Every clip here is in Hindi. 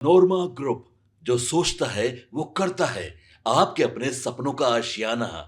नोरमा ग्रुप, जो सोचता है वो करता है। आपके अपने सपनों का आशियाना।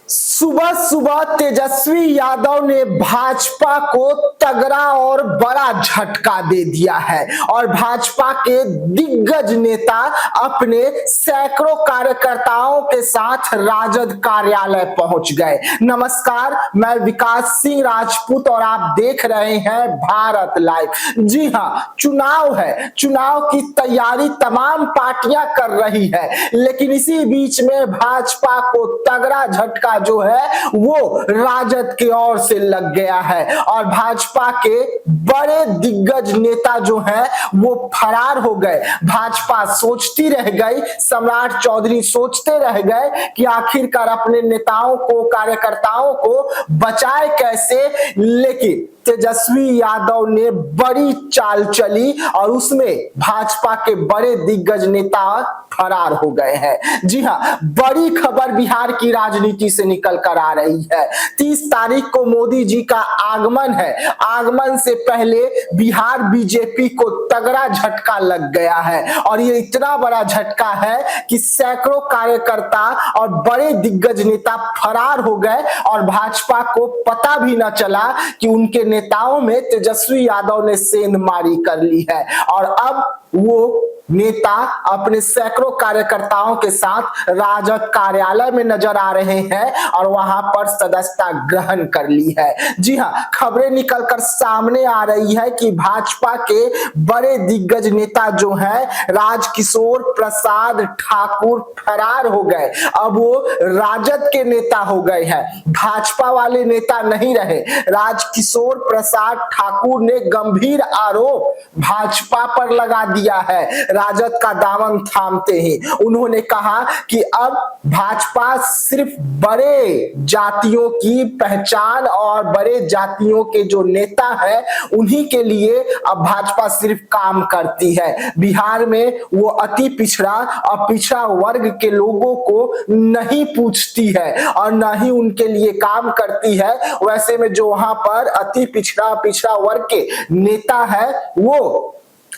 सुबह सुबह तेजस्वी यादव ने भाजपा को तगड़ा और बड़ा झटका दे दिया है और भाजपा के दिग्गज नेता अपने सैकड़ों कार्यकर्ताओं के साथ राजद कार्यालय पहुंच गए। नमस्कार, मैं विकास सिंह राजपूत और आप देख रहे हैं भारत लाइव। जी हां, चुनाव है, चुनाव की तैयारी तमाम पार्टियां कर रही है, लेकिन इसी बीच में भाजपा को तगड़ा झटका जो है वो राजद की ओर से लग गया है और भाजपा के बड़े दिग्गज नेता जो है वो फरार हो गए। भाजपा सोचती रह गई, सम्राट चौधरी सोचते रह गए कि आखिरकार अपने नेताओं को, कार्यकर्ताओं को बचाए कैसे, लेकिन तेजस्वी यादव ने बड़ी चाल चली और उसमें भाजपा के बड़े दिग्गज नेता फरार हो गए हैं। जी हां, बड़ी खबर बिहार की राजनीति से निकल कर आ रही है। 30 तारीख को मोदी जी का आगमन है। आगमन से पहले बिहार बीजेपी को तगड़ा झटका लग गया है और ये इतना बड़ा झटका है कि सैकड़ों कार्यकर्ता और बड़े दिग्गज नेता फरार हो गए और भाजपा को पता भी न चला कि उनके नेताओं में तेजस्वी यादव ने सेंधमारी कर ली है और अब वो नेता अपने सैकड़ों कार्यकर्ताओं के साथ राजद कार्यालय में नजर आ रहे हैं और वहां पर सदस्यता ग्रहण कर ली है। जी हां, खबरें निकलकर सामने आ रही है कि भाजपा के बड़े दिग्गज नेता जो हैं राजकिशोर प्रसाद ठाकुर फरार हो गए। अब वो राजद के नेता हो गए हैं, भाजपा वाले नेता नहीं रहे। राजकिशोर प्रसाद ठाकुर ने गंभीर आरोप भाजपा पर लगा दिया है। राजद का दामन थामते ही उन्होंने कहा कि अब भाजपा सिर्फ बड़े जातियों की पहचान और बड़े जातियों के जो नेता है उन्हीं के लिए अब भाजपा सिर्फ काम करती है। बिहार में वो अति पिछड़ा और पिछड़ा वर्ग के लोगों को नहीं पूछती है और न ही उनके लिए काम करती है। वैसे में जो वहां पर अति पिछड़ा वर्ग के नेता है वो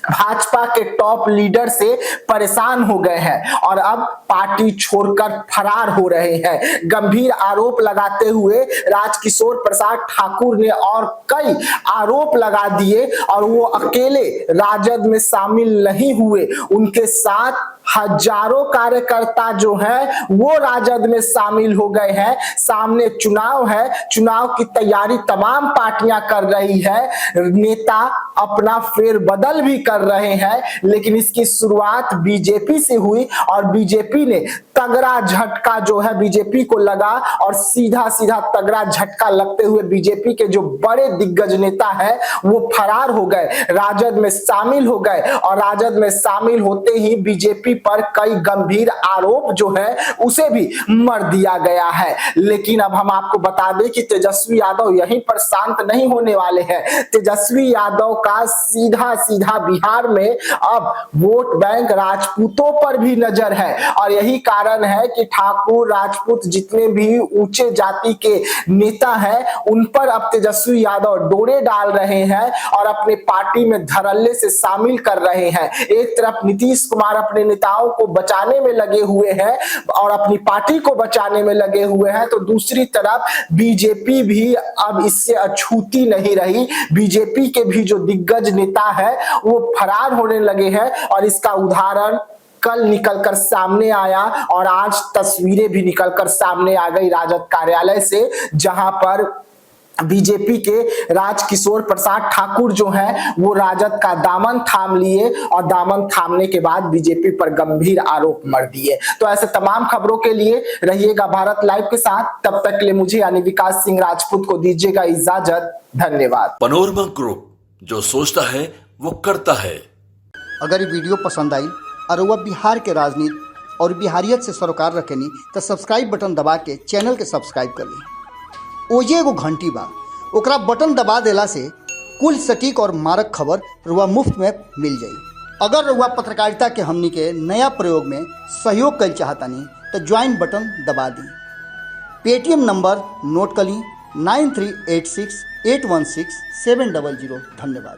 भाजपा के टॉप लीडर से परेशान हो गए हैं और अब पार्टी छोड़कर फरार हो रहे हैं। गंभीर आरोप लगाते हुए राजकिशोर प्रसाद ठाकुर ने और कई आरोप लगा दिए और वो अकेले राजद में शामिल नहीं हुए, उनके साथ हजारों कार्यकर्ता जो हैं वो राजद में शामिल हो गए हैं। सामने चुनाव है, चुनाव की तैयारी तमाम पार्टियां कर रही है, नेता अपना फेरबदल भी कर रहे हैं, लेकिन इसकी शुरुआत बीजेपी से हुई और बीजेपी ने तगड़ा झटका जो है बीजेपी को लगा और सीधा सीधा तगड़ा झटका लगते हुए बीजेपी के जो बड़े दिग्गज नेता है वो फरार हो गए, राजद में शामिल हो गए और राजद में शामिल होते ही बीजेपी पर कई गंभीर आरोप जो है उसे भी मर दिया गया है। लेकिन अब हम आपको बता दें कि तेजस्वी यादव यहीं पर शांत नहीं होने वाले हैं। तेजस्वी यादव का सीधा सीधा बिहार में अब वोट बैंक राजपूतों पर भी नजर है और यही कारण है कि ठाकुर राजपूत जितने भी ऊंचे जाति के नेता हैं उन पर अब तेजस्वी यादव डोरे डाल रहे हैं और अपने पार्टी में धड़ल्ले से शामिल कर रहे हैं। एक तरफ नीतीश कुमार अपने नेताओं को बचाने में लगे हुए हैं और अपनी पार्टी को बचाने में लगे हुए हैं, तो दूसरी तरफ बीजेपी भी अब इससे अछूती नहीं रही। बीजेपी के भी जो दिग्गज नेता है वो फरार होने लगे हैं और इसका उदाहरण कल निकलकर सामने आया और आज तस्वीरें भी निकलकर सामने आ गई राजद कार्यालय से, जहां पर बीजेपी के राजकिशोर प्रसाद ठाकुर जो हैं वो राजद का दामन थाम लिए और दामन थामने के बाद बीजेपी पर गंभीर आरोप मर दिए। तो ऐसे तमाम खबरों के लिए रहिएगा भारत लाइव के साथ। तब तक के लिए मुझे यानी विकास सिंह राजपूत को दीजिएगा इजाजत। धन्यवाद। पनोरमा ग्रुप, जो सोचता है वो करता है। अगर ये वीडियो पसंद आई और वह बिहार के राजनीति और बिहारियत से सरोकार रखेनी तो सब्सक्राइब बटन दबा के चैनल के सब्सक्राइब कर ली। ओजे एगो घंटी बा, ओकरा बटन दबा देला से कुल सटीक और मारक खबर रुआ मुफ्त में मिल जाई। अगर रुआ पत्रकारिता के हमनी के नया प्रयोग में सहयोग कर चाहतानी तो ज्वाइन बटन दबा दी। पेटीएम नंबर नोट कर ली 9386816700। धन्यवाद।